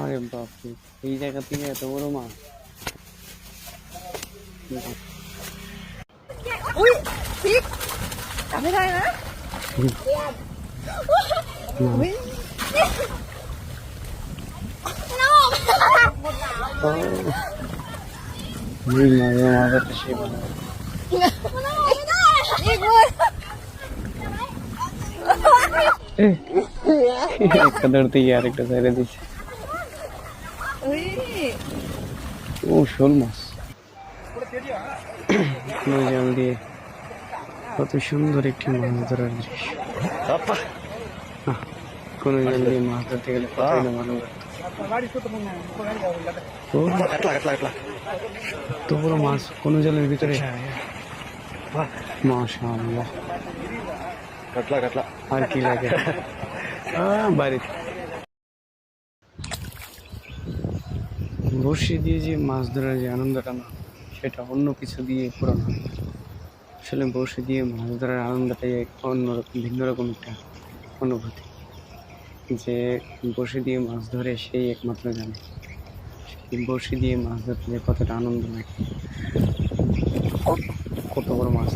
আরে বাপরে, এই জায়গা থেকে এত বড় মাছ! Ui, Phít. Cảm thấy đây hả? Ui. No. মাজারটা সে একটা ধরতে গিয়ে আরেকটা ছেড়ে দিচ্ছে। Ui. ও শোল মাছ জাল দিয়ে, কত সুন্দর একটি মাছ ধরার দৃশ্য। কোন জাল দিয়ে মাছ ধরতে গেলে কতই না ভালো লাগতো। তো বড় মাছ কোন জলের ভিতরে! মাশাআল্লাহ, আর কি লাগে বাড়িতে। বড়শি দিয়ে যে মাছ ধরার যে আনন্দটা না, সেটা অন্য কিছু দিয়ে পূরণ হয়। আসলে বড়শি দিয়ে মাছ ধরার আনন্দটাই এক অন্যরকম, ভিন্ন রকম একটা অনুভূতি। যে বড়শি দিয়ে মাছ ধরে সেই একমাত্র জানে সেই বড়শি দিয়ে মাছ ধরতে যে কতটা আনন্দ লাগে। কত বড় মাছ!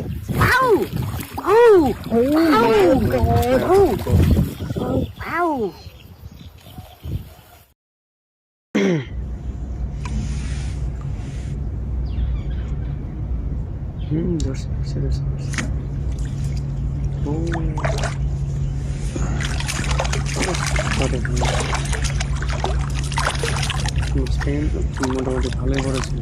ধরছে ধরছে ধরছে ধরছে। মাছটা কিন্তু মোটামুটি ভালোই বড় ছিল।